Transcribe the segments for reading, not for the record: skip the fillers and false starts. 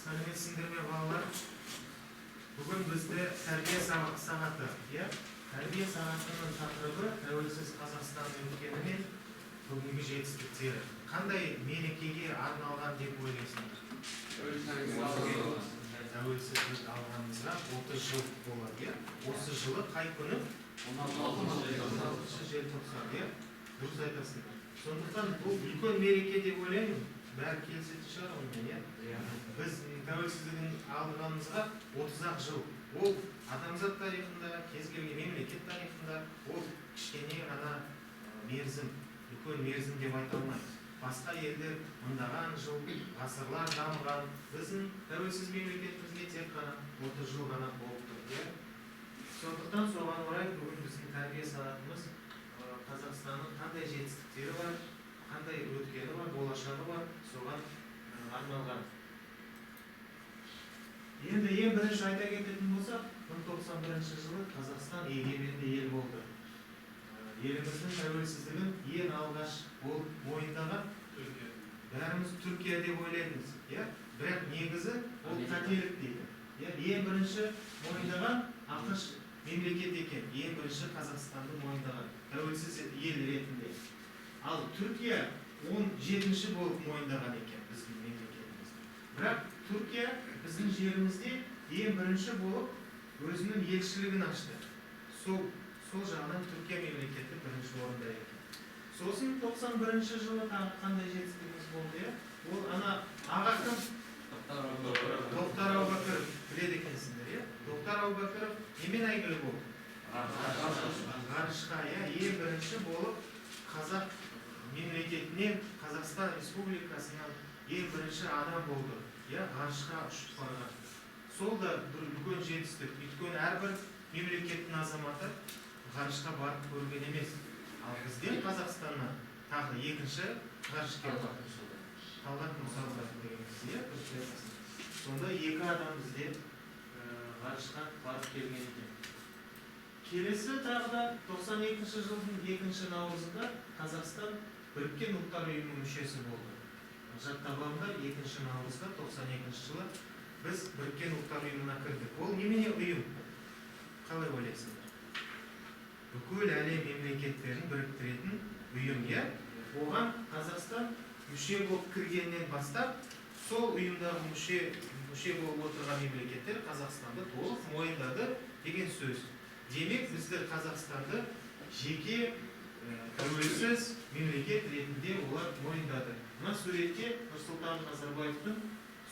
Сәлеметсіңдер ме балалар? Бүгін бізде тәрбие сағаты, тәрбие сағатының тақырыбы тәуелсіз Қазақстанның өткені мен бүгінгі жетістіктері. Қандай мерекеге арналған деп ойлайсыңдар? Тәуелсіздік алғанымызға 30 жыл болады. Осы жылы қай күні? 16 желтоқсан, дұрыс айтасыңдар. Сондықтан бұл үлкен мереке деп ойлаймын. Бәрі келісетін шығар онымен, Біз тәуелсіздігін алғанымызға 30 жыл. Ол адамзат тарихында, кез келген мемлекет тарихында ол кішкене ғана мерзім, үлкен мерзім деп айта алмаймыз. Басқа елдер мыңдаған жыл, ғасырлар дамыған, біздің тәуелсіз мемлекетімізге тек қана 30 жыл ғана болып тұр. Сондықтан соған орай бүгін біздің тәрбие сағатымыз Қазақстанның қандай жетістіктері бар, қандай өткені бар, болашағы бар, соған арналған. Енді ең бірінші айта кететін болсақ, 1991 жылы Қазақстан егеменді ел болды. Еліміздің тәуелсіздігін ең алғаш болып мойындаған бәріміз Түркия деп ойлаймыз. Бірақ негізі ол қателік дейді. Ең бірінші мойындаған ақш мемлекет екен, ең бірінші Қазақстанды мойындаған тәуелсіз ел ретінде. Ал Түркия 17-ші болып мойындаған екен біздің мемлекетімізді. Бірақ Түркия біздің жерімізде ең бірінші болып өзінің елшілігін ашты. Сол жағынан Түркия мемлекеті бірінші орында екен. Сосын 91-ші жылы қандай жетістігіміз болды? Ол аға кім? Тоқтар Әубәкіров, біледі екенсіңдер, Тоқтар Әубәкіров немен әйгілі болды? Ғарышқа, ең бірінші болып қазақ мемлекетінен, Қазақстан Республикасынан ең бірінші адам болды. Ғарышқа ұшып барған. Сол да бір үлкен жетістік. Өйткені әрбір мемлекеттің азаматы ғарышқа барып көрген емес. Ал бізден Қазақстаннан тағы екінші ғарышкер бар. Талғат Мұсабаев деген. Сонда екі адам бізде ғарышқа барып келген екен. Келесі тағы да 92-ші жылдың 2-ші наурызында Қазақстан Біріккен Ұлттар ұйымының мүшесі болды. Жаттағандар 2-ші наурызда 92-ші жылы біз Біріккен Ұлттар ұйымына кірдік. Ол немене ұйым? Қалай ойлайсыңдар? Бүкіл әлем мемлекеттерін біріктіретін ұйым. Оған Қазақстан мүше болып кіргеннен бастап, сол ұйымдағы мүше болып отырған мемлекеттер Қазақстанды толық мойындады деген сөз. Демек, біздер Қазақстанды жеке тәуелсіз мемлекет ретінде олар мойындады. Мына суретте Нұрсұлтан Назарбаевтың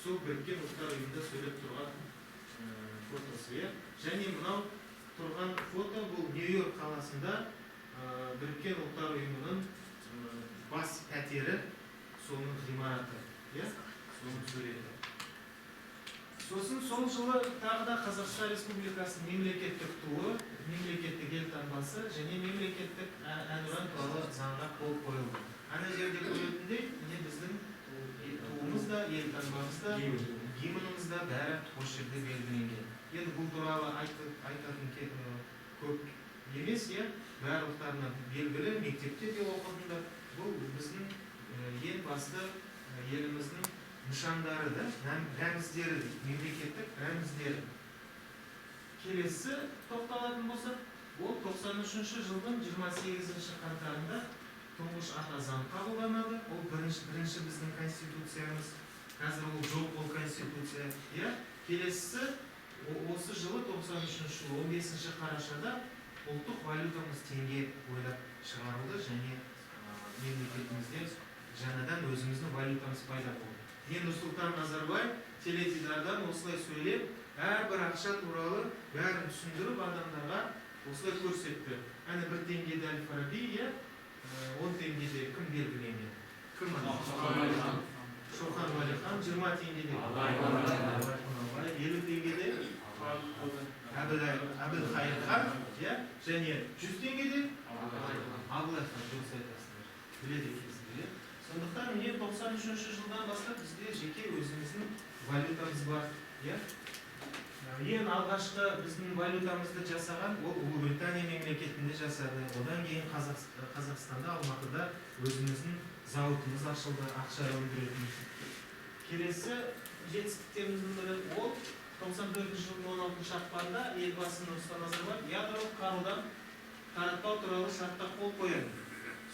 сол Біріккен Ұлттар ұйымында сөйлеп тұрған фотосы. Және мынау тұрған фото бұл Нью-Йорк қаласында Біріккен Ұлттар ұйымының бас пәтері, соның ғимараты, соның суреті. Сосын сол жылы тағы да Қазақстан Республикасының мемлекеттік туы, мемлекеттік елтаңбасы және мемлекеттік әнұран туралы заңға қол қойылды. Ана жерде көретіндей, біздің туымыз да, елтаңбамыз да, гимніміз да бәрі осы жерде белгіленген. Енді бұл туралы айтатын көп емес, барлықтарына белгілі, мектепте де оқыдыңдар. Бұл біздің ең басты еліміздің нышандары, рәміздері, мемлекеттік рәміздері. Келесі тоқталатын болса, ол 93-ші жылдың 28-ші қаңтарында тұңғыш ата заң қабылданады. Ол бірінші біздің конституциямыз. Қазір ол жоқ ол конституция. Келесі осы жылы 93-ші жылы 15-ші қарашада ұлттық валютамыз теңге ойлап шығарылды және мемлекетімізде жаңадан өзіміздің валютамыз пайда болды. Нұрсұлтан Назарбаев теледидардан осылай сөйлеп, әрбір ақша туралы бәрін түсіндіріп адамдарға осылай көрсетті. Әне 1 теңгеде Әл-Фараби, 10 теңгеде кім белгіленген? Кім ана? Шоқан Уәлихан, 20 теңгеде Абай, 50 теңгеде Әбілқайыр, және 100 теңгеде Абылай хан, дұрыс айтасыздар. Біледі екенсіздер. Сондықтан 93-ші жылдан бастап бізде жеке өзіміздің валютамыз бар. Ең алғашқы біздің валютамызды жасаған ол Ұлыбритания мемлекетінде жасады. Одан кейін Қазақстанда, Алматыда өзіміздің зауытымыз ашылды, ақша өндіретін. Келесі жетістіктеріміздің бірі ол 94 жылдың 16 ақпанында елбасы Нұрсұлтан Назарбаев ядролық қарудан таратпау туралы шартқа қол қояды.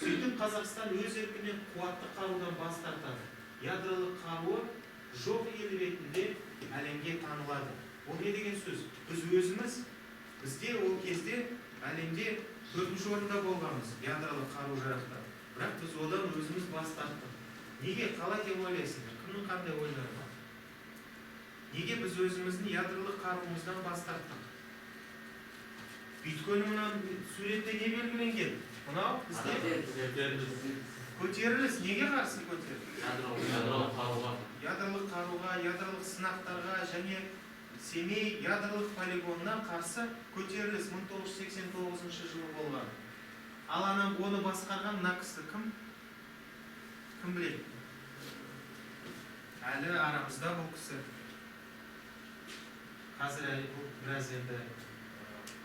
Сөйтіп Қазақстан өз еркімен қуатты қарудан бас тартады. Ядролық қаруы жоқ ел ретінде әлемге танылады. Ол не деген сөз? Біз өзіміз, бізде ол кезде әлемде 4-ші орында болғанбыз ядролық қару жарақта. Бірақ біз одан өзіміз бас тарттық. Неге, қалай деп ойлайсыңдар? Кімнің қандай ойлары бар? Неге біз өзіміздің ядролық қаруымыздан бас тарттық? Өйткені мына суретте не белгіленген? Мынау бізде көтеріліс. Неге қарсы көтеріліс? Ядролық қаруға. Ядролық қаруға, ядролық сынақтарға және Семей ядролық полигонына қарсы көтеріліс 1989 жылы болған. Ал анам оны басқарған мына кісі кім? Кім біледі? Әлі арамызда бұл кісі. Қазір біраз енді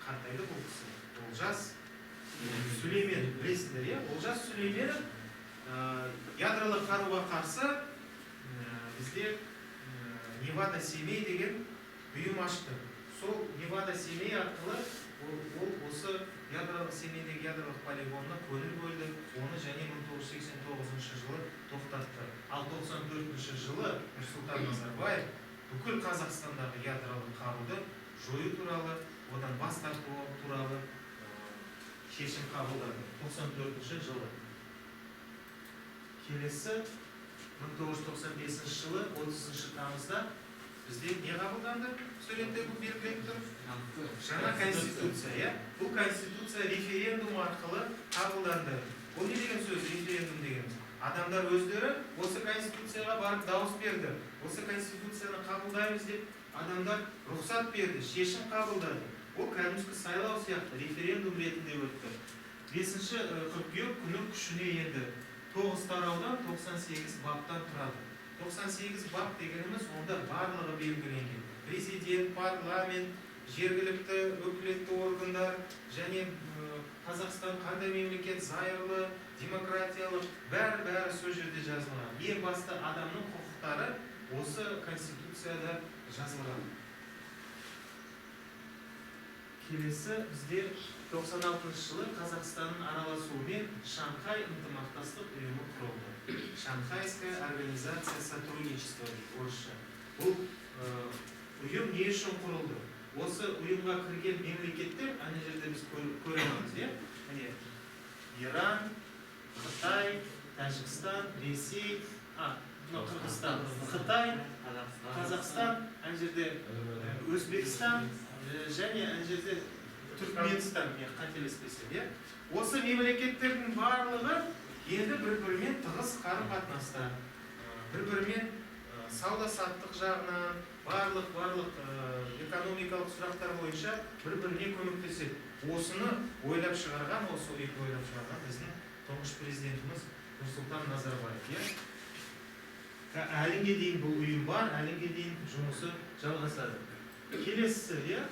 қартайды бұл кісі. Олжас Сүлеймен, білесіңдер, иә? Олжас Сүлеймен ядролық қаруға қарсы бізде Невада Семей деген ұйым ашты. Сол Невада Семей арқылы ол осы ядролық Семейдегі ядролық полигонына көңіл бөлді. Оны және 1989 жылы тоқтатты. Ал 94 жылы Нұрсұлтан Назарбаев бүкіл Қазақстандағы ядролық қаруды жою туралы, одан бас тарту туралы шешім қабылдады. 94 жылы. Келесі 1995 жылы 30 тамызда бізде не қабылданды? Суретте бұл белгіленіп тұр. Жаңа конституция. Бұл конституция референдум арқылы қабылданды. Ол не деген сөз, референдум деген? Адамдар өздері осы конституцияға барып дауыс берді. Осы конституцияны қабылдаймыз деп адамдар рұқсат берді, шешім қабылдады. Ол кәдімгі сайлау сияқты референдум ретінде өтті. 5 қыркүйек күні күшіне енді 9 тараудан 98 баптан тұрады. 98 бап дегеніміз онда барлығы белгіленген. Президент, парламент, жергілікті өкілетті органдар және Қазақстан қандай мемлекет, зайырлы, демократиялық, бәрі сол жерде жазылған. Ең басты адамның құқықтары осы конституцияда жазылған. Келесі бізде 96 жылы Қазақстанның араласуымен Шанхай ынтымақтастық ұйымы құрылды. Шанхайская организация сотрудничества орысша. Бұл ұйым не үшін құрылды? Осы ұйымға кірген мемлекеттер, ана жерде біз көреміз, иә? Иран, Қытай, Тәжікстан, Ресей, Қырғызстан, Қытай, Қазақстан, ана жерде Өзбекстан және ана жерде Түркменстан, қателеспесем, иә? Осы мемлекеттердің барлығы енді бір-бірімен тығыз қарым-қатынаста, бір-бірімен сауда-саттық жағынан, барлық экономикалық сұрақтар бойынша бір-біріне көмектеседі. Осыны ойлап шығарған, осы ұйымды ойлап шығарған біздің тұңғыш президентіміз Нұрсұлтан Назарбаев, иә? Әліңге дейін бұл ұйым бар, әліңге дейін жұмысы жалғасады. Келесі, иә?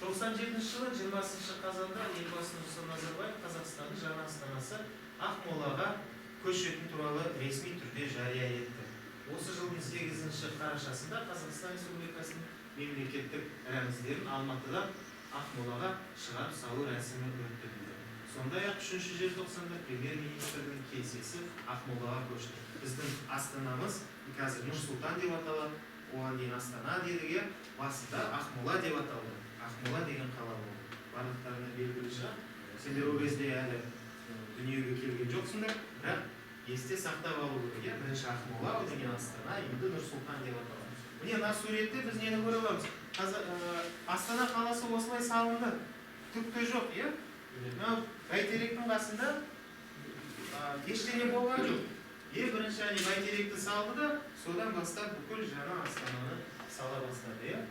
97 жылы 20 қазанда елбасы Нұрсұлтан Назарбаев Қазақстанның жаңа астанасы Ақмолаға көшетін туралы ресми түрде жария етті. Осы жылдың 8 қарашасында Қазақстан Республикасының мемлекеттік рәміздерін Алматыдан Ақмолаға шығарып салу рәсімі өтті. Сондай-ақ 3 желтоқсанда премьер-министрдің кеңсесі Ақмолаға көшті. Біздің астанамыз қазір Нұр-Сұлтан деп аталады, оған дейін Астана дедік, басында Ақмола деп аталды. Ақмола деген қала болды. Барлықтарына белгілі шығар. Сендер ол кезде әлі дүниеге келген жоқсыңдар, бірақ есте сақтап алу керек. Бірінші Ақмола, одан кейін Астана, енді Нұр-Сұлтан деп аталады. Міне мына суретте біз нені көре аламыз? Астана қаласы осылай салынды. Түкте жоқ, иә? Бәйтеректің қасында ештеңе болған жоқ. Бірінші бәйтеректі салды да, содан бастап бүкіл жаңа Астананы сала бастады, иә?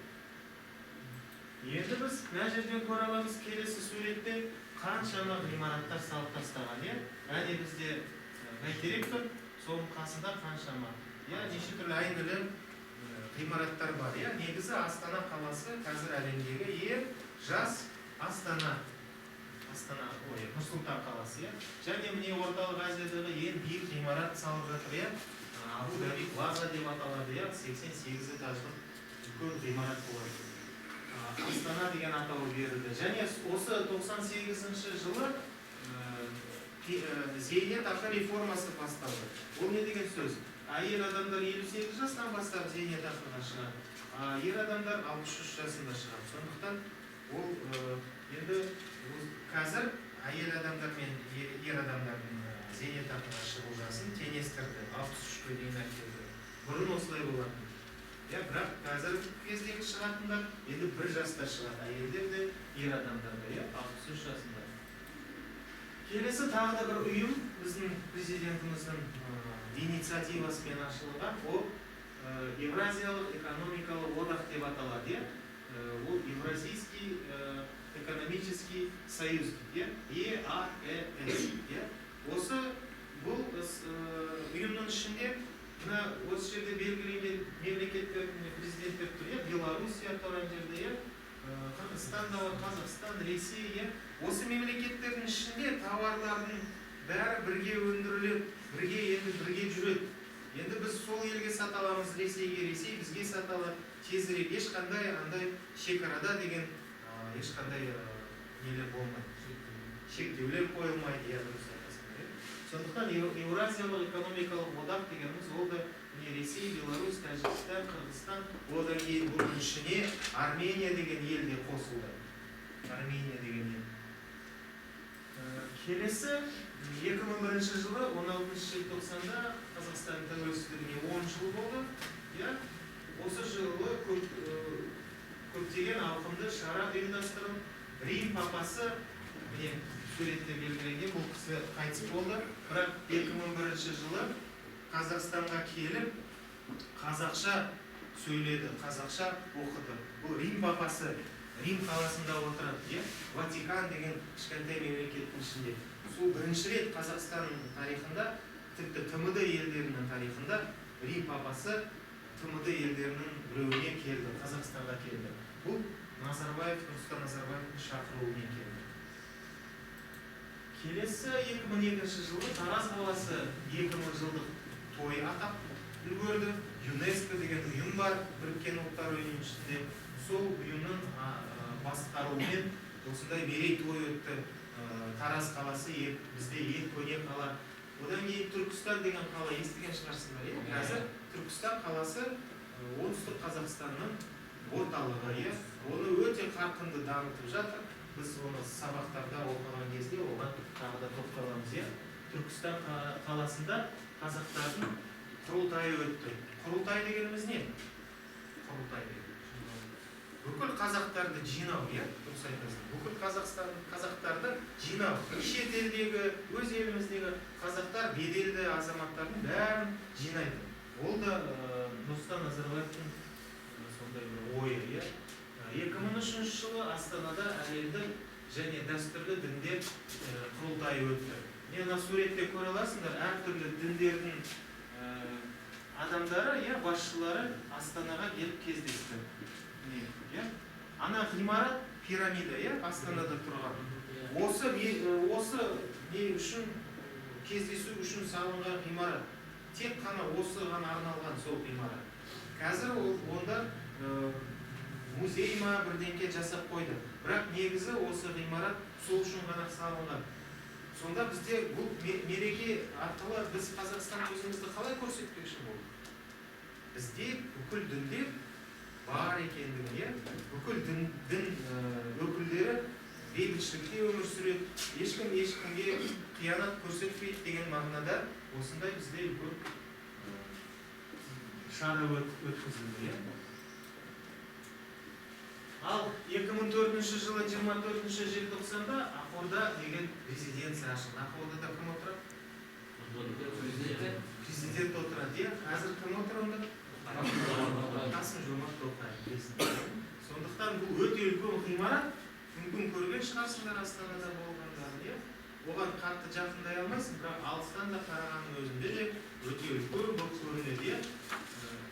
Енді біз мына жерден көре аламыз, келесі суретте қаншама ғимараттар салып тастаған, иә? Әне бізде бәйтерек тұр, соның қасында қаншама, иә? Неше түрлі айнелі ғимараттар бар, иә? Негізі Астана қаласы қазір әлемдегі ең жас Астана, Нұр-Сұлтан қаласы, иә? Және міне орталық Азиядағы ең биік ғимарат салып жатыр, иә? Абу Даби Плаза деп аталады, 88 этаждық үлкен ғимарат болады. Астана деген атауы берілді. Және осы 98 жылы зейнетақы реформасы басталды. Ол не деген сөз? Әйел адамдар 58 жастан бастап зейнетақыға шығады. Ер адамдар 63 жасында шығады. Сондықтан ол енді қазір әйел адамдар мен ер адамдардың зейнетақыға шығу жасын теңестірді. 63-ке дейін әкелді. Бұрын осылай болатын. Бірақ қазіргі кездегі шығатындар енді 1 жаста шығады. Әйелдер де, ер адамдар да, 63 жасында. Келесі тағы да бір ұйым біздің президентіміздің инициативасымен ашылған, ол Евразиялық экономикалық одақ деп аталады. Ол Евразийский экономический союз, ЕАЭС. Осы бұл ұйымның ішінде осы жерде белгіленген мемлекеттердің президенттер тұр, Белоруссия тұр жерде, Қырғызстан да бар, Қазақстан, Ресей. Осы мемлекеттердің ішінде тауарлардың бәрі бірге өндіріліп, бірге жүреді. Енді біз сол елге сата аламыз, Ресейге, Ресей бізге сата алады. Тезірек ешқандай андай шекарада деген ешқандай нелер болмайды. Шектеулер қойылмайды. Сондықтан Еуразиялық экономикалық одақ дегеніміз ол да Ресей, Беларусь, Тәжікстан, Қырғызстан, одан кейін бұның ішіне Армения деген ел де қосылды. Армения деген ел. Келесі 2001 жылы 16 желтоқсанда Қазақстан тәуелсіздігіне 10 жыл болды. Осы жылы көптеген ауқымды шара ұйымдастырылып, Рим папасы суретте белгіленген бұл кісі қайтыс болды. Бірақ 2001 жылы Қазақстанға келіп, қазақша сөйледі, қазақша оқыды. Бұл Рим папасы Рим қаласында отырады, Ватикан деген кішкентай мемлекеттің ішінде. Сол бірінші рет Қазақстанның тарихында, тіпті ТМД елдерінің тарихында Рим папасы ТМД елдерінің біреуіне келді, Қазақстанға келді. Бұл Нұрсұлтан Назарбаевтың шақыруымен келді. Келесі 2002 жылы Тараз қаласы 2000 жылдық той атап үлгерді. ЮНЕСКО деген ұйым бар, Біріккен ұлттар ұйымының ішінде. Сол ұйымның басқаруымен осындай мерейтой өтті. Тараз қаласы бізде ең көне қала. Одан кейін Түркістан деген қала естіген шығарсыздар. Қазір Түркістан қаласы оңтүстік Қазақстанның орталығы. Оны өте қарқынды дамытып жатыр. Біз оны сабақтарда оқыған кезде оған тағы да тоқталамыз. Түркістан қаласында қазақтардың құрылтайы өтті. Құрылтай дегеніміз не? Құрылтай деген. Бүкіл қазақтарды жинау, дұрыс айтасың. Бүкіл қазақтарды жинау. Шет елдегі, өз еліміздегі қазақтар, беделді азаматтардың бәрін жинайды. Ол да Нұрсұлтан Назарбаевтың сондай бір ойы. 2003 жылы Астанада әлемдік және дәстүрлі діндер құрылтайы өтті. Мені суретте көре аласыңдар, әртүрлі діндердің адамдары, басшылары Астанаға келіп кездесті. Ана ғимарат пирамида, Астанада тұрған. Осы не үшін кездесу үшін салынған ғимарат. Тек қана осы ғана арналған сол ғимарат. Қазір онда музей ма бірдеңке жасап қойды. Бірақ негізі осы ғимарат сол үшін ғана салынған. Сонда бізде бұл мереке арқылы біз Қазақстан өзімізді қалай көрсетпекші болдық? Бізде бүкіл діндер бар екендігін, бүкіл дін өкілдері бейбітшілікте өмір сүреді, ешкім ешкімге қиянат көрсетпейді деген мағынада осындай бізде үлкен шара өткізілді. Ал 2004 жылы 24 желтоқсанда Ақорда деген резиденция ашылды. Ақордада кім отырады? Президент отырады. Қазір кім отырады? Қасым-Жомарт Тоқаев. Сондықтан бұл өте үлкен ғимарат. Мүмкін көрген шығарсыңдар Астанада болғандарын. Оған қатты жақындай алмайсың, бірақ алыстан да қарағанның өзінде де өте үлкен бұл көрінеді.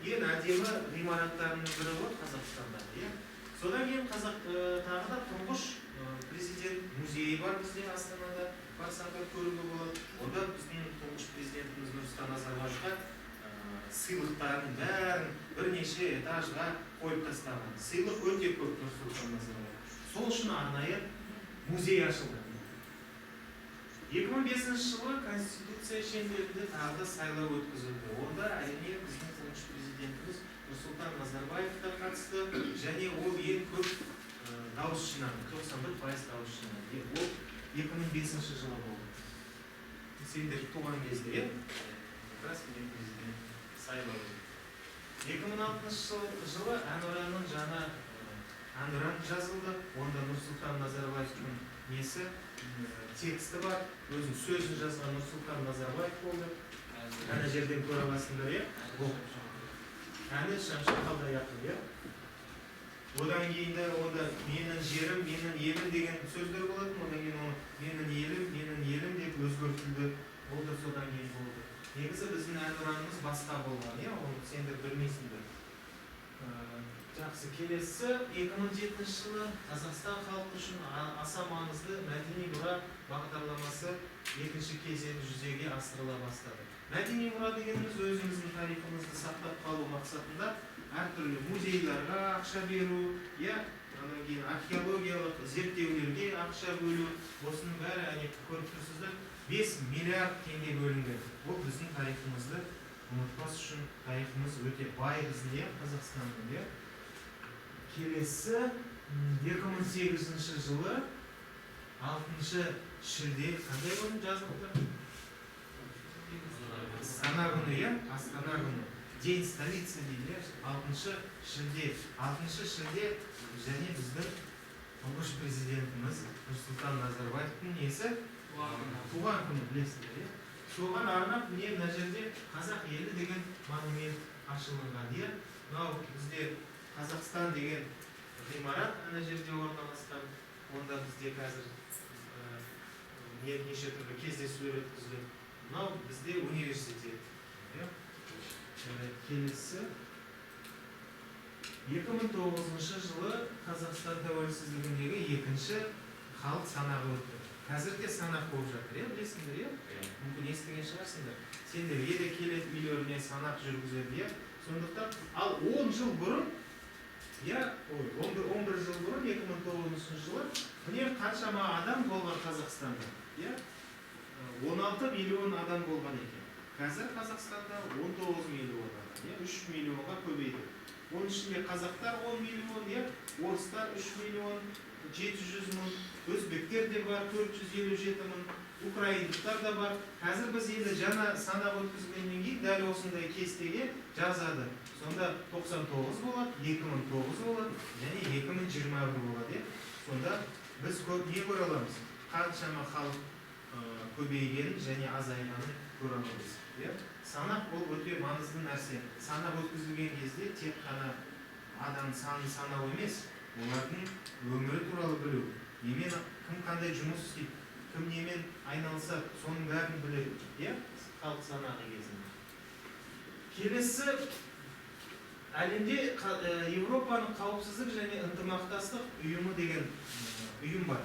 Ең әдемі ғимараттарының бірі ғой Қазақстанда. Содан кейін тағы да тұңғыш президент музейі бар бізде Астанада, барсаңдар көруге болады. Онда біздің тұңғыш президентіміз Нұрсұлтан Назарбаевқа сыйлықтарын бәрін бірнеше этажға қойып тастаған. Сыйлық өте көп Нұрсұлтан Назарбаев. Сол үшін арнайы музей ашылды. 2005 жылы Конституция шеңберінде тағы сайлау өткізілді. Онда әрине біздің тұңғыш президентіміз Нұрсұлтан Назарбаев та қатысты, және ол ең көп дауыс жинады, 91% дауыс жинады. Ол 2005 жылы болды. Сендер туған кезде, раз мен президент сайлауы. 2006 жылы әнұранның жаңа әнұран жазылды. Онда Нұрсұлтан Назарбаевтың несі, тексті бар, өзінің сөзін жазған Нұрсұлтан Назарбаев болды. Әне жерден көре аласыңдар, бұл. Әні Шамшықалда яқын, одан кейін де онда менің жерім, менің елім деген сөздер болады. Одан кейін менің елім деп өзгертілді. Ол да содан кейін болды. Негізі біздің әнұранымыз басқа болған, оны сендер білмейсіңдер. Жақсы, келесі 2007 жылы Қазақстан халқы үшін аса маңызды мәдени мұра бағдарламасы екінші кезеңі жүзеге асырыла бастады. Мәдени мұра дегеніміз өзіміздің тарихымызды сақтап қалу мақсатында әртүрлі музейларға ақша беру, одан кейін археологиялық зерттеулерге ақша бөлу, осының бәрі көріп тұрсыздар, 5 миллиард теңге бөлінген. Бұл біздің тарихымызды ұмытпас үшін, тарихымыз өте бай біздің, Қазақстанның. Келесі 2008 жылы 6 шілде, қандай күні жазылды? Астана күні, Астана күні. День столицы дейді, 6 шілде. 6 шілде және біздің тұңғыш президентіміз Нұрсұлтан Назарбаевтың несі? Туған күні, білесіздер. Соған арнап, мына жерде қазақ елі деген монумент ашылынған. Мынау бізде Қазақстан деген ғимарат ана жерде орналасқан. Онда бізде қазір неше түрлі кездесулер өткізіледі. Мынау бізде университет. Келесі 2009 жылы Қазақстан тәуелсіздігіндегі екінші халық санағы өтті. Қазірде санақ болып жатыр, білесіңдер, мүмкін естіген шығарсыңдар. Сендер еде келеді үйлеріне санақ жүргізеді, сондықтан ал 10 жыл бұрын, 11 жыл бұрын, 2009 жылы, міне қаншама адам болған Қазақстанда? 16 миллион адам болған екен. Қазір Қазақстанда 19 миллион адам, 3 миллионға көбейді. Оның ішінде қазақтар 10 миллион, орыстар 3 миллион, 700 мың, өзбектер де бар, 457 мың, украиндықтар да бар. Қазір біз енді жаңа санақ өткізгеннен кейін дәл осындай кестеге жазады. Сонда 99 болады, 2009 болады, және 2021 болады. Сонда біз не көре аламыз? Қаншама халық көбейгенін және азайғанын көре аламыз. Санақ ол өте маңызды нәрсе. Санақ өткізілген кезде тек қана адам санын санау емес, олардың өмірі туралы білу, немен кім қандай жұмыс істейді, кім немен айналысады, соның бәрін біледі, халық санағы кезінде. Келесі әлемде Европаның қауіпсіздік және ынтымақтастық ұйымы деген ұйым бар.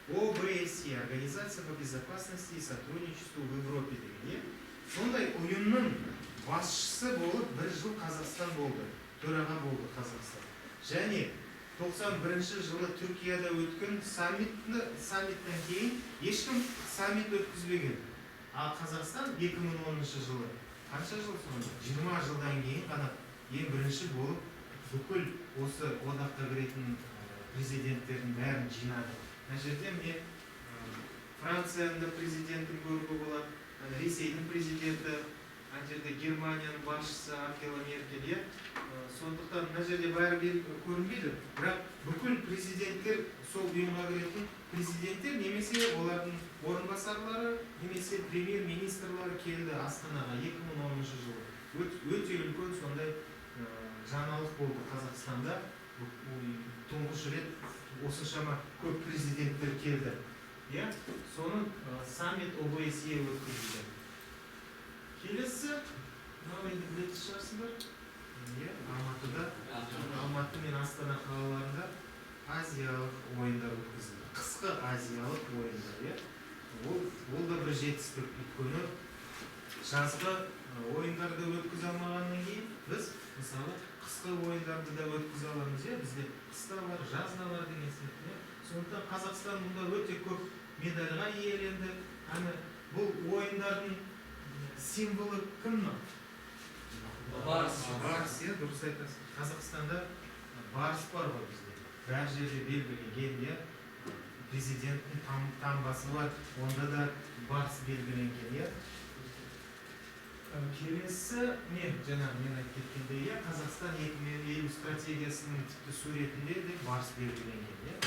ОБСЕ, Организация по безопасности и сотрудничеству в Европе деген. Сондай ұйымның басшысы болып 1 жыл Қазақстан болды, төраға болды Қазақстан. Және 91 жылы Түркияда өткен саммиттен кейін ешкім саммит өткізбеген. Ал Қазақстан 2010 жылы, қанша жыл соңында? 20 жылдан кейін ғана ең бірінші болып бүкіл осы одаққа кіретін президенттердің бәрін жинады. Мына жерде мне Францияның президентін көруге болады, Ресейдің президенті, ана жерде Германияның басшысы Ангела Меркель. Сондықтан мына жерде бәрі көрінбейді, бірақ бүкіл президенттер, сол ұйымға кіретін президенттер немесе олардың орынбасарлары, немесе премьер-министрлары келді Астанаға 2010 жылы. Өте үлкен сондай жаңалық болды Қазақстанда. Тұңғыш рет осыншама көп президенттер келді. Соның саммит ОБСЕ өткізілді. Келесі, мынау енді білетін шығарсыңдар. Алматы мен Астана қалаларында азиялық ойындар өткізілді. Қысқы азиялық ойындар. Ол да бір жетістік. Өйткені жазғы ойындарды өткізе алмағаннан кейін біз мысалы қысқы ойындарды да өткізе аламыз. Бізде қыс та бар, жаз да бар деген сияқты. Сондықтан Қазақстан мұнда өте көп медальға иеленді. Бұл ойындардың символы кім? Барыс. Барыс, дұрыс айтасыз. Қазақстанда барыс бар ғой бізде. Бәр жерде белгіленген, президенттің таңбасы бар, онда да барыс белгіленген. Келесі, жаңағы мен айтып кеткендей, Қазақстан 2050 стратегиясының тіпті суретінде де барыс белгіленген.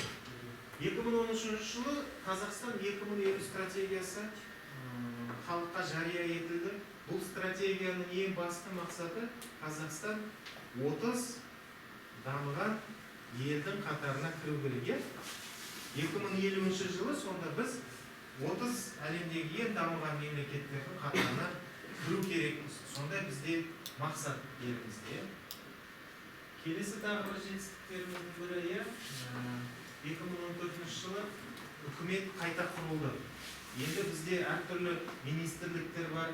2013 жылы Қазақстан 2050 стратегиясы халыққа жария етілді. Бұл стратегияның ең басты мақсаты Қазақстан 30 дамыған елдің қатарына кіру керек. 2050 жылы сонда біз 30 әлемдегі ең дамыған мемлекеттердің қатарына кіру керекпіз. Сонда бізде мақсат елімізде. Келесі тағы бір жетістіктеріміздің бірі 2014 жылы үкімет қайта құрылды. Енді бізде әртүрлі министрліктер бар,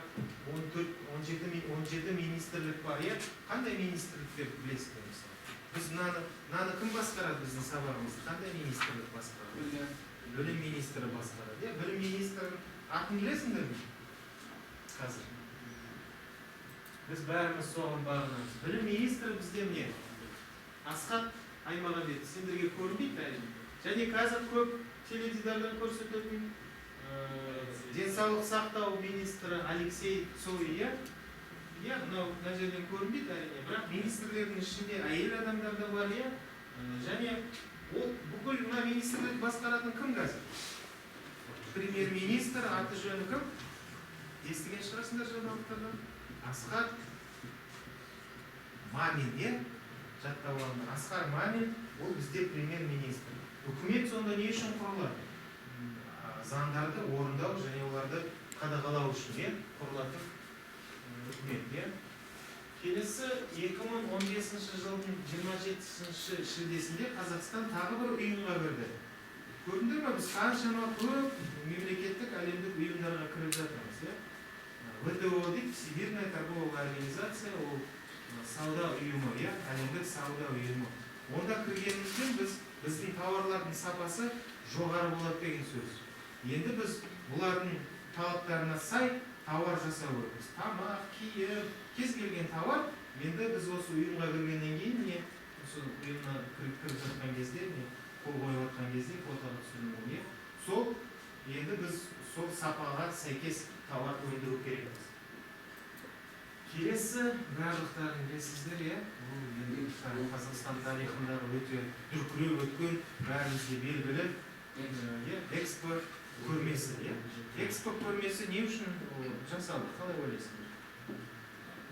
17 министрлік бар. Қандай министрліктер білесіздер мысалы? Біз мынаны кім басқарады біздің сабағымызды? Қандай министрлік басқарады? Білім министрі басқарады. Білім министрінің атын білесіңдер ме? Қазір. Біз бәріміз соған бағынамыз. Білім министрі бізде не? Асхат Аймағамбетов. Сендерге көрінбейді әрине. Және қазір көп теледидардан көрсететін денсаулық сақтау министрі Алексей Цой. Мына жерден көрінбейді әрине, бірақ министрлердің ішінде әйел адамдар да бар. Және ол бүкіл мына министрлік басқаратын кім қазір? Премьер-министр, аты жөні кім? Естіген шығарсыңдар жаңалықтардан? Асқар Мамин, жаттап алыңдар. Асқар Мамин, ол бізде премьер-министр. Үкімет сонда не үшін құрылады? Заңдарды орындау және оларды қадағалау үшін құрылатын үкімет. Келесі 2015 жылдың 27 шілдесінде Қазақстан тағы бір ұйымға кірді. Көрдіңдер ме, біз қаншама көп мемлекеттік әлемдік ұйымдарға кіріп жатырмыз. ВТО дейді, Всемирная торговая организация, ол сауда ұйымы, әлемдік сауда ұйымы. Онда кіргенімізден біздің тауарлардың сапасы жоғары болады деген сөз. Енді біз бұлардың талаптарына сай тауар жасау керекпіз. Тамақ, киім, кез келген тауар. Енді біз осы ұйымға кіргеннен кейін осы ұйымға кіріп жатқан кезде, қол қойып жатқан кезде фотоға түсірілген. Сол енді біз сол сапаға сәйкес тауар өндіру керекпіз. Келесі барлықтарын білесіздер, бұл енді Қазақстан тарихындағы өте дүркіреп өткен, бәрімізге белгілі Экспо көрмесі. Экспо көрмесі не үшін жасалды? Қалай ойлайсыңдар?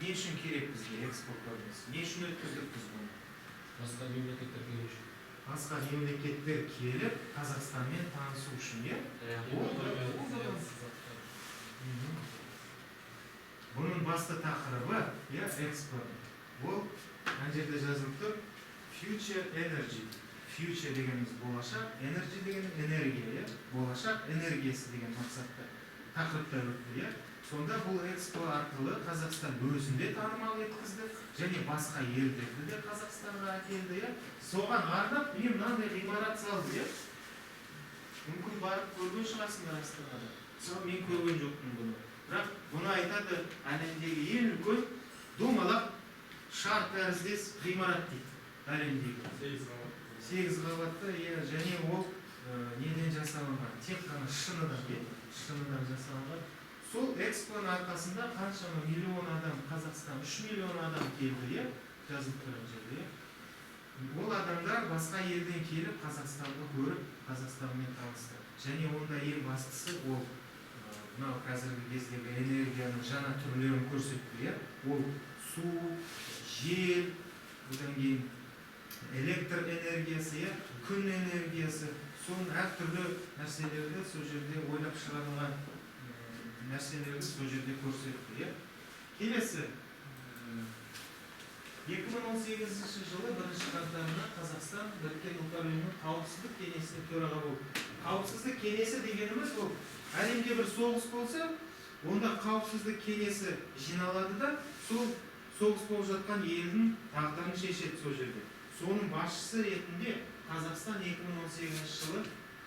Не үшін керек бізге Экспо көрмесі? Не үшін өткіздік біз бұны? Басқа мемлекеттер келу үшін. Басқа мемлекеттер келіп, Қазақстанмен танысу үшін, Бұның басты тақырыбы, Экспо. Ол, ана жерде жазылып тұр, Future Energy. Future дегеніміз болашақ, energy деген энергия, болашақ энергиясы деген мақсатта тақырыпта өтті. Сонда бұл Экспо арқылы Қазақстан өзінде танымал еткізді, және басқа елдерді де Қазақстанға әкелді. Соған арнап, мынандай ғимарат салды. Мүмкін барып көрген шығарсыңдар Астанада. Мен көрген жоқпын бұны. Бірақ бұны айтады, әлемдегі ең үлкен домалақ шар тәріздес ғимарат дейді. Әлемдегі 8 қабатты, және ол неден жасалынған? Тек қана шыныдан жасалынған. Сол Экспоның арқасында қаншама миллион адам, Қазақстан 3 миллион адам келді, жазылып тұрған жерде. Ол адамдар басқа елден келіп, Қазақстанды көріп, Қазақстанмен танысты. Және онда ең бастысы ол қазіргі кездегі энергияның жаңа түрлерін көрсетті. Ол су, жел, одан кейін электр энергиясы, күн энергиясы, соның әртүрлі нәрселерді сол жерде ойлап шығарылған нәрселерді сол жерде көрсетті. Келесі 2018 жылы 1 қаңтарында Қазақстан Біріккен Ұлттар Ұйымының Қауіпсіздік кеңесіне төраға болды. Қауіпсіздік кеңесі дегеніміз ол әлемде бір соғыс болса, Онда қауіпсіздік кеңесі жиналады да, сол соғыс болып жатқан елдің тағдырын шешеді сол жерде. Соның басшысы ретінде Қазақстан 2018 жылы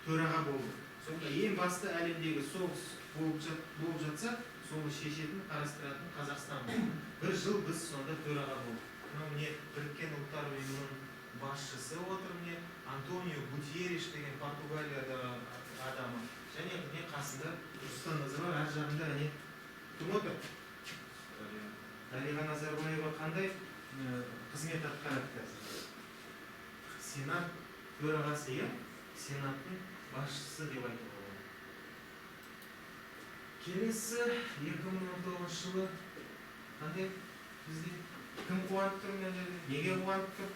төраға болды. Сонда ең басты әлемдегі соғыс болып жатса, соны шешетін, қарастыратын Қазақстан болды. Бір жыл біз сонда төраға болдық. Мынау міне Біріккен Ұлттар Ұйымының басшысы отыр, міне Антонио Гутерриш деген Португалиядағы адамы. Және міне қасында Нұрсұлтан Назарбаев ар жағында әне кім отыр? Дариға Назарбаева қандай қызмет атқарады қазір? Сенат төрағасы, иә? Сенаттың басшысы деп айтуға болады. Келесі 2019 жылы қандай бізде кім қуанып тұр мына жерде? Неге қуанып тұр?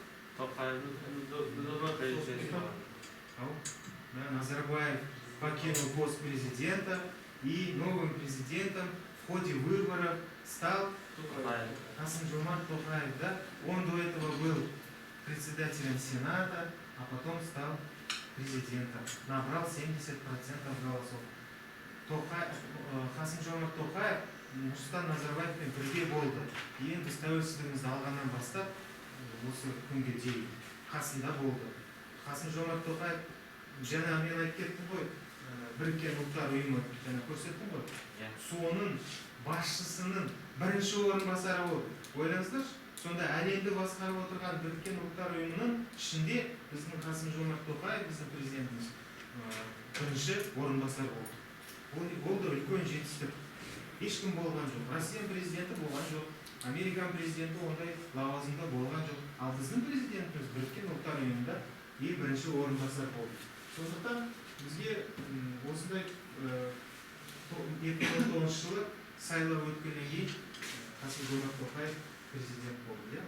Назарбаев покинул пост президента и новым президентом в ходе выборов стал Касым-Жомарт Токаев, да? Он до этого был председателем Сената, а потом стал президентом. Набрал 70% голосов. Касым-Жомарт Токаев Нұрсұлтан Назарбаевпен бірге болды. Ең біз тәуелсіздігімізді алғаннан бастап осы күнге дейін қасында болды. Касым-Жомарт Токаев жаңа мен айтып кеттім ғой, Біріккен Ұлттар Ұйымы жаңа көрсеттім ғой. Соның басшысының бірінші орынбасары болды. Ойлаңыздаршы, сонда әлемді басқарып отырған Біріккен Ұлттар Ұйымының ішінде біздің Касым-Жомарт Токаев, біздің президентіміз бірінші орынбасар болды. Ол да үлкен жетістік. Ешкім болған жоқ. Россия президенті болған жоқ. Американ президенті ондай лауазымда болған жоқ. Ал біздің президентіміз Біріккен Ұлттар Ұйымында ең бірінші орынбасар болды. Сондықтан бізге осындай 2019 жылы сайлау өткеннен кейін Касым-Жомарт Токаев президент болды.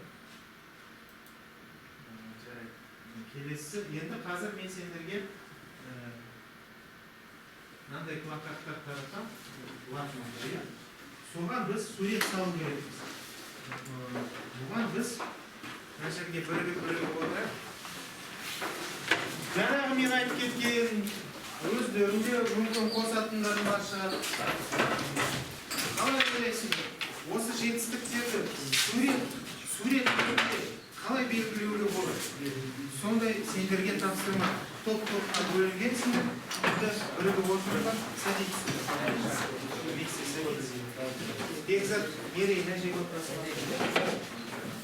Келесі, енді қазір мен сендерге мынандай плакаттар таратам, латынша. Соған біз сурет салу керекпіз. Бұған біз мына жерге бірігіп отырайық. Жаңағы мен айтып кеткен өздерінде мүмкін қосатындарым бар шығар. Қалай ойлайсыңдар? Осы жетістіктерді сурет қалай белгілеуге болады? Сондай сендерге тапсырма. Топ-топқа бөлінгенсіңдер, бірігіп отырып садитсіңдер. Бекзат, мерей, мына жерге отырасың.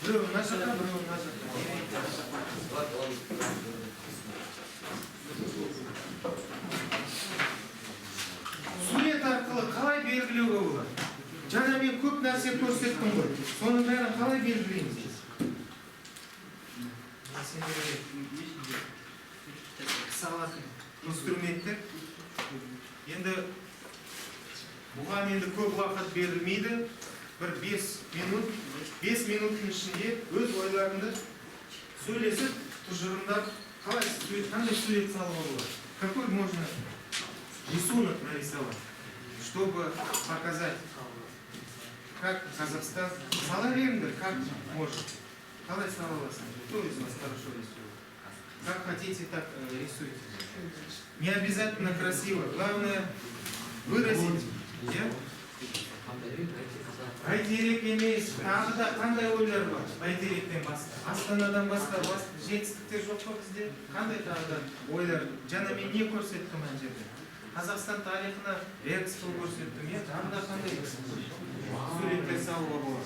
Біреу мына жаққа, біреу мына жаққа. Сурет арқылы қалай белгілеуге болады? Жаңа мен көп нәрсе көрсеттім ғой. Соның бәрін қалай белгілейміз? Салатын инструменттер. Енді бұған енді көп уақыт берілмейді. Бір 5 минуттың ішінде өз ойларыңды сөйлесіп, тұжырымдап, қандай сурет салуға болады? Какой можно рисунок нарисовать, чтобы показать, как Казахстан сала беріңдер, как может. Қалай сала аласың? Кто из вас хорошо рисует? Как хотите, так рисуйте. Не обязательно красиво, главное выразить. Бәйтерек емес, тағы да қандай ойлар бар? Бәйтеректен басқа, Астанадан басқа жетістіктер жоқ па бізде? Қандай тағы да ойлар? Жаңа мен не көрсеттім ана жерде? Қазақстан тарихына экспо көрсеттім, тағы да қандай суреттер салуға болады?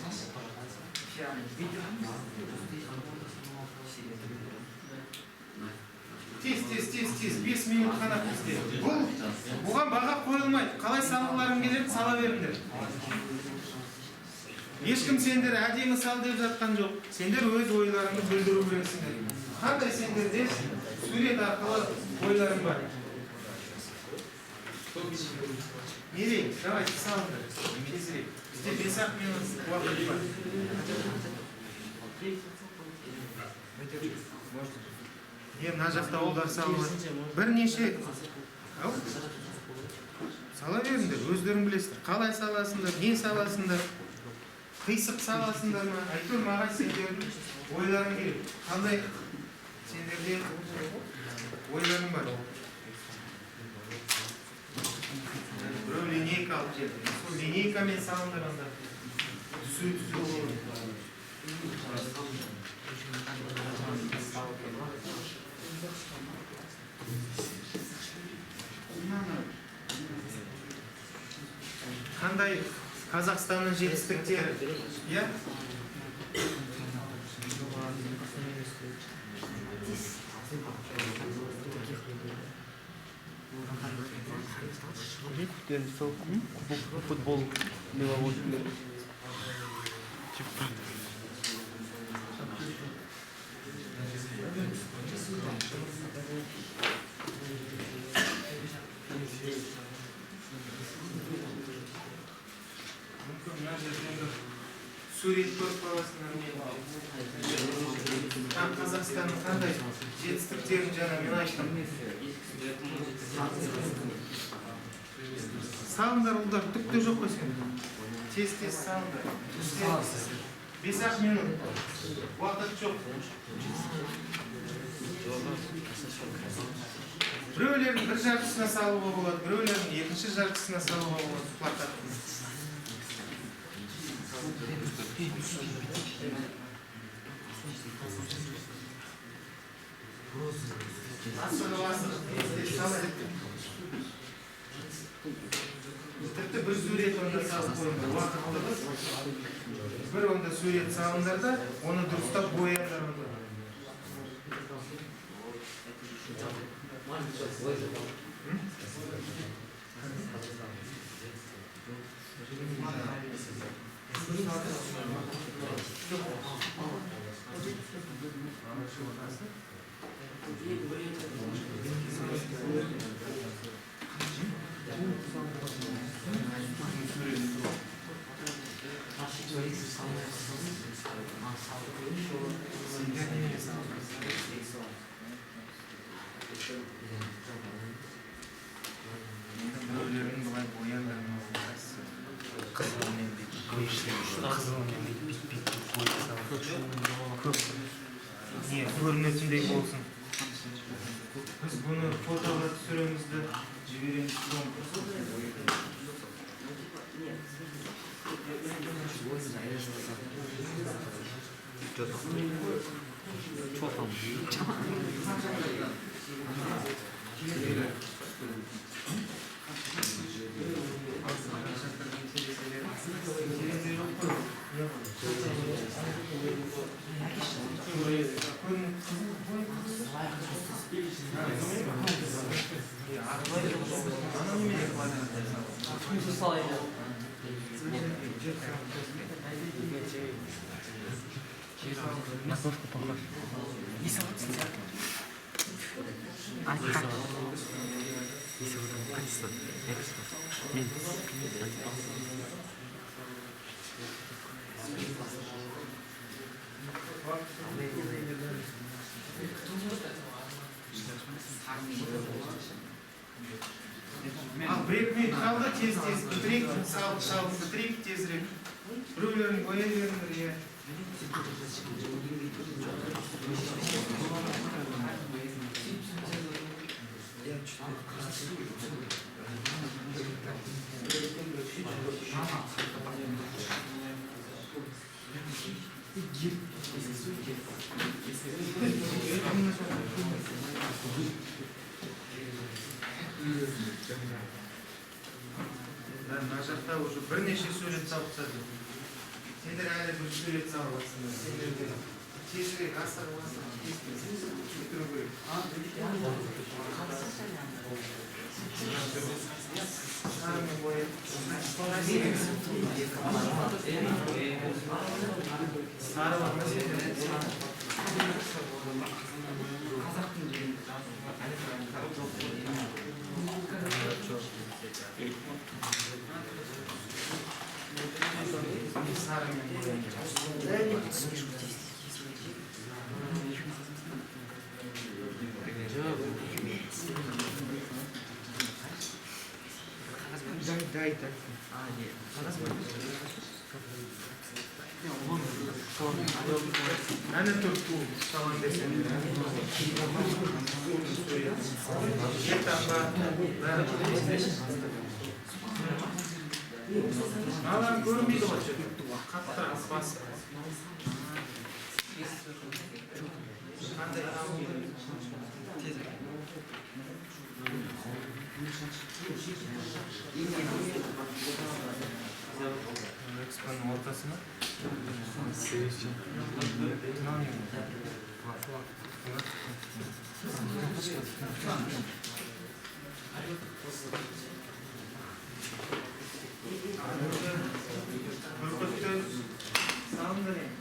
Тез, 5 минут қана бізде. Бұған баға қойылмайды. Қалай салғыларың келеді, сала беріңдер. Ешкім сендер әдемі сал деп жатқан жоқ. Сендер өз ойларыңды білдіру керексіңдер. Қандай сендерде сурет арқылы ойларың бар? Мерей, давайте салыңдар. Тезірек. Бізде 5 минут уақыт бар. Мына жақта олдар салып. Бірнеше сала беріңдер, өздерің білесіңдер. Қалай саласыңдар, не саласыңдар? Қисық саласыңдар ма? Әйтеуір маған сендердің ойларың керек. Қандай сендерде ойларың бар? Бирөө линейка алып келди. Сол линейкамен салыңдар анда. Түсүү болот. Кандай Казакстандын жетістіктері? Я? Футбол меловой. Сурет көріп қаласыңдар мен. Қазақстанның қандай жетістіктерін жаңа мен айттым. Салыңдар ұлдар, түкте жоқ қой сен. Тез-тез салыңдар. 5-ақ минут. Уақыт жоқ. Біреулердің бір жартысына салуға болады, біреулердің екінші жартысына салуға болады плакаттың. Тіпті бір сурет онда салып қойыңдар, уақыттығыз. Бір онда сурет салыңдар да, оны дұрыстап бояндар онда. Біреулерін бұлай бояндар. Не, көрінетіндей болсын. Біз бұны фотоға түсіремізді жібереміз. Морковку похож. Не салатся. А как? Если вот он качество, Бір-екі минут қалды, тез-тез бітірейік, салып бітірейік, тезірек. Біреулерін боя беріңдер, иә. Мына жақта уже бірнеше сурет салып тастады. Сендер әлі бір сурет салып жатсыңдар. Сендерде тезірек асығып бітіру керек. Шарымен бояп. Сары бар ма сендер? Дай так. Әні тұр салам десен. Маған көрмейді ғой қаттырақ басып. Қандай экспоның ортасына бүркітті салындырайын.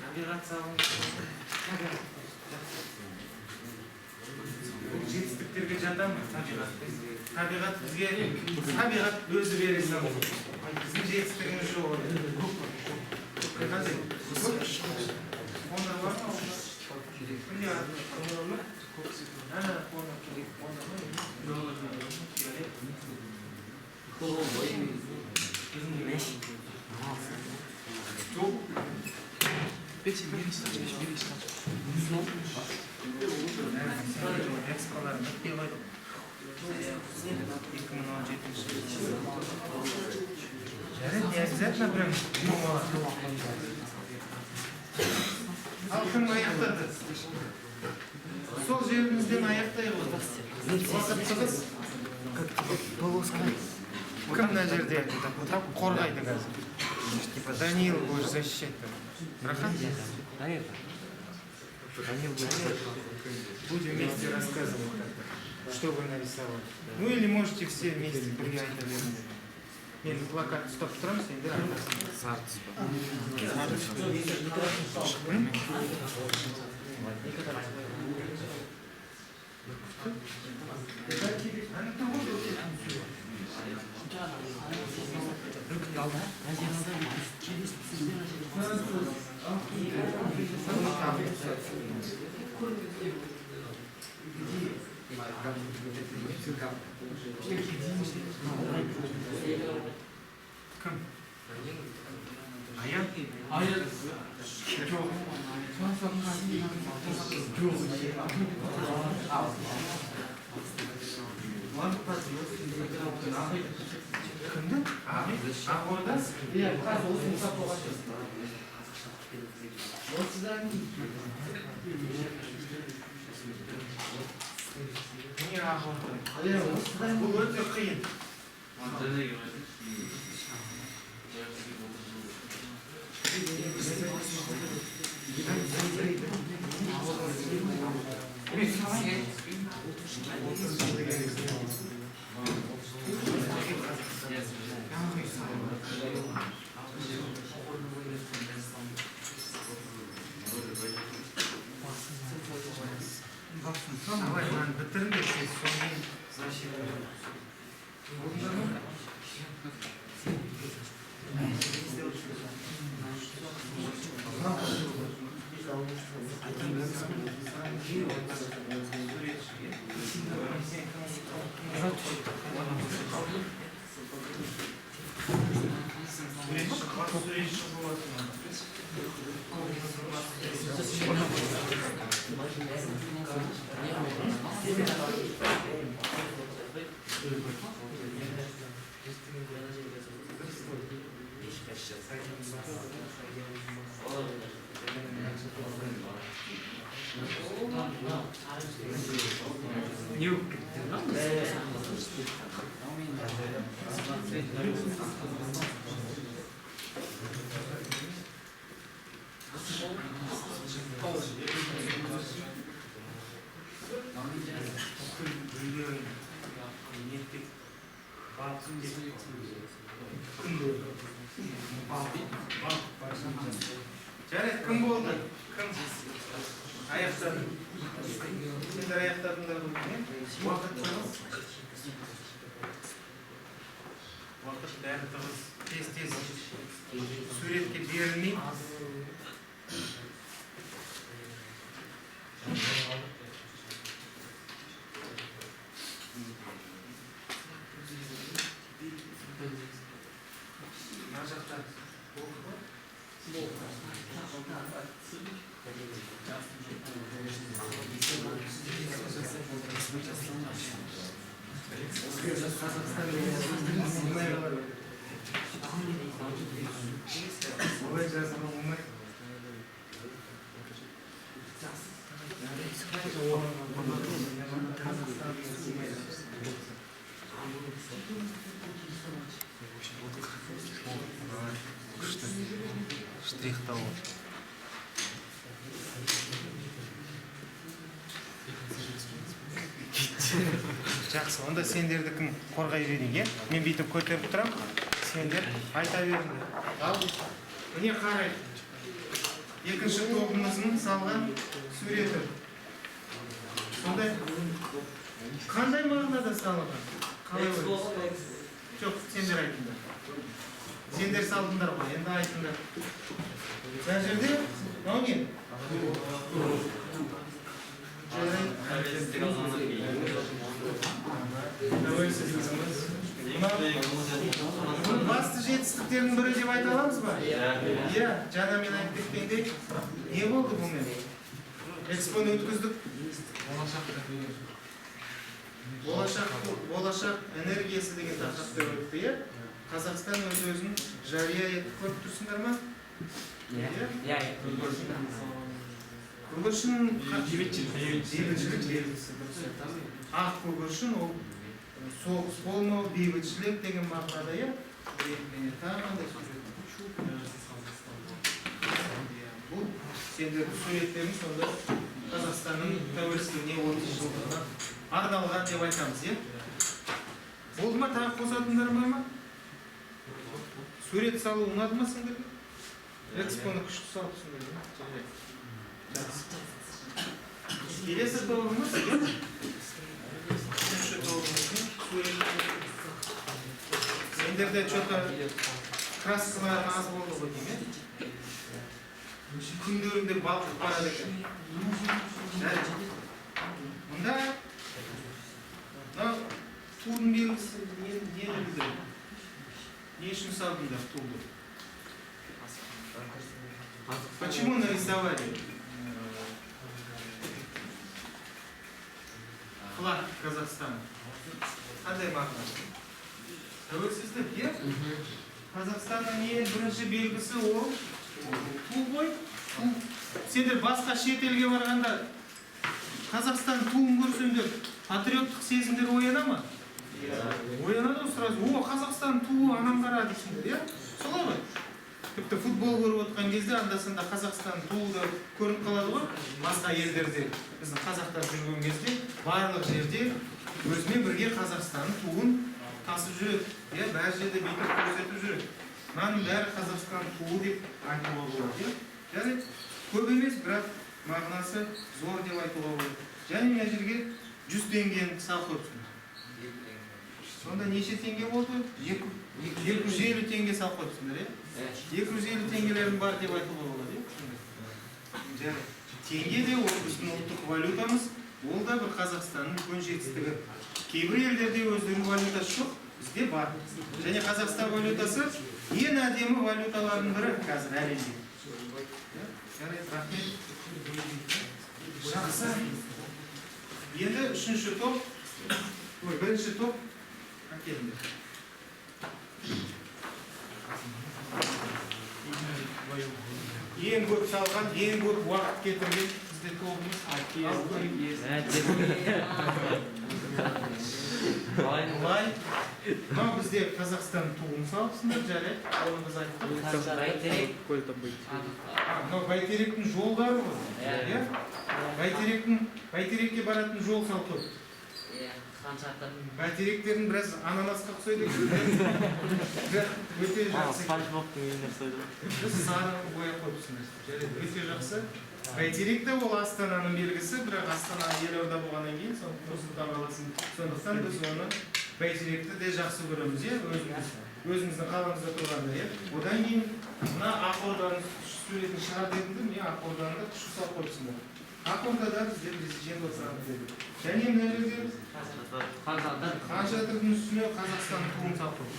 Табиғат сағын жетістіктерге жата ма табиғат? Табиғат бізге табиғат өзі бере салды. Біздің жетістігіміз жоқ. Қандай? Қоңыр бар ма? Міне қоңыр ма? Ана қоңыр керек. Қоңыр ма? Жоқ. Экспалар бітпей қойды. 2017 жарайды, не обязательно прям ал кім аяқтады? Сол жерімізден аяқтайық оны. Уақыт тығыз. Кім мына жерде қорғайды қазір? Данил будешь защищать. Рахат? Данил будем вместе рассказывать, что вы нарисовали. Ну или можете все вместе приятно вернуть. Мен плакат стоп тұрамын, сен де арқасында. Кім? Аян? Аян. Жоқ. Кімді? Ақорда? Не ақорда? Бұл өте қиын. Давай, маған бітіріңдер, сен сонымен защита. Жарайды, кім болды? Кім? Аяқтады. Сендер аяқтадыңдар ғой, уақыт тығыз. Уақыт бәрі тығыз. Тез-тез суретке берілмей. Ой, жазған оңай. Штрихтау. Жақсы, онда сендердікін қорғай берейін, е? Мен бүйтіп көтеріп тұрам, сендер айта беріңдер. Ал, міне қарай. Екінші тобымыздың салған суреті. Сондай, қандай мағынада салынған? Қалай ойлайсыз? Жоқ, сендер айтыңдар. Сендер салдыңдар ғой, енді айтыңдар. Мына жерде, мынау не? Тәуелсіздігіміз. Бұның басты жетістіктерінің бірі деп айта аламыз ба? Иә, жаңа мен айтып кеткендей, не болды бұмен? Экспоны өткіздік. Болашақ энергиясы деген тақырыпта өтті, иә? Қазақстан өз-өзін жария етіп көріп тұрсыңдар ма? Иә. Көгершін бейбітшілік белгісі. Ақ көгершін ол соғыс болмау, бейбітшілік деген мағынада, иә? Тағандай сурет. Бұл сендердің суреттерін сонда Қазақстанның тәуелсіздігіне 30 жылдығына арналған деп айтамыз, иә? Болды ма, тағы қосатындар бар ма? Сурет салу ұнады ма сендерге? Экспоны күшті салыпсыңдар, иә? Келесі тобымыз, үшінші тобымыздың суреті. Сендерде что-то краскалар аз болды ғой деймін. Күндерінде балқып барады екен. Мұнда тудың белгісі нені білдіреді? Не үшін салдыңдар туды? Почему нарисовали? Флаг Казахстана. Қандай мағына? Тәуелсіздік, иә? Қазақстанның ең бірінші белгісі ол ту ғой. Сендер басқа шет елге барғанда Қазақстан туын көрсеңдер, патриоттық сезімдер ояна ма? Оянады ғой сразу. О, Қазақстан туы анам қара дейсіңдер, иә? Солай ғой. Тіпті футбол көріп отқан кезде анда-санда Қазақстан туы да көрініп қалады ғой. Басқа елдерде, біздің қазақтар жүрген кезде барлық жерде өзімен бірге Қазақстанның туын тасып жүреді. Иә, бәр жерде бүйтіп көрсетіп жүреді. Мынаның бәрі Қазақстан туы деп айтуға болады. Және көп емес, бірақ мағынасы зор деп айтуға болады. Және мына жерге 100 теңгені сал қойыпсың. Сонда неше теңге болды? 250 теңге сал қойыпсыңдар, иә? 250 теңгелерім бар деп айтуға болады, иә? Теңге де ол біздің ұлттық валютамыз, ол да бір Қазақстанның үлкен жетістігі. Кейбір елдерде өздерінің валютасы жоқ, бізде бар. Және Қазақстан валютасы ең әдемі валюталардың бірі қазір әлемде. Жақсы. Енді үшінші топ, бірінші топ әкеліңдер. Ең көп салған, ең көп уақыт кетірген бізде тобымыз. Лай. Мынау бізде Қазақстан туын салыпсыңдар, жарайды. Оны біз айттық. Мынау бәйтеректің жолдары ғой. Бәйтерекке баратын жол салып тұр. Бәйтеректердің біраз ананасқа ұқсайды екен. Өте жақсы. Біз сары бояп қойыпсыңдар. Өте жақсы. Бәйтерек те ол Астананың белгісі, бірақ Астана елорда болғаннан кейін Нұр-Сұлтан қаласын. Сондықтан біз оны бәйтеректі де жақсы көреміз, өзіміздің қаламызда тұрғанда. Одан кейін мына Ақорданың суретін шығар дедім, міне Ақорданы күшті салып қойыпсыңдар. Ақордада бізде президент отырады деді. Және мына жерде Хан Шатырдың үстіне Қазақстанның туын салып қойды.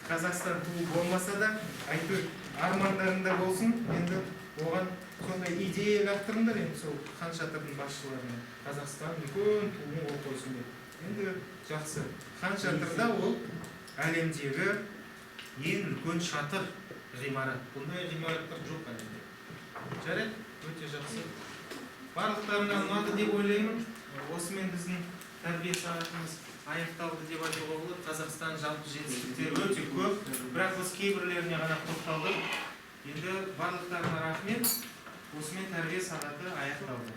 Қазақстан туы болмаса да, әйтеуір армандарында болсын. Енді оған сондай идея лақтырыңдар енді сол хан шатырдың басшыларына. Қазақстан үлкен туын ол қойсын деп. Енді жақсы. Хан шатырда ол әлемдегі ең үлкен шатыр ғимарат. Бұндай ғимараттар жоқ әлемде. Жарайды, өте жақсы. Барлықтарына ұнады деп ойлаймын. Осымен біздің тәрбие сағатымыз аяқталды деп айтуға болады. Қазақстан жалпы жетістіктері өте көп, бірақ біз кейбірлеріне ғана тоқталдық. Енді барлықтарына рахмет. Осымен тәрбие сағаты аяқталды.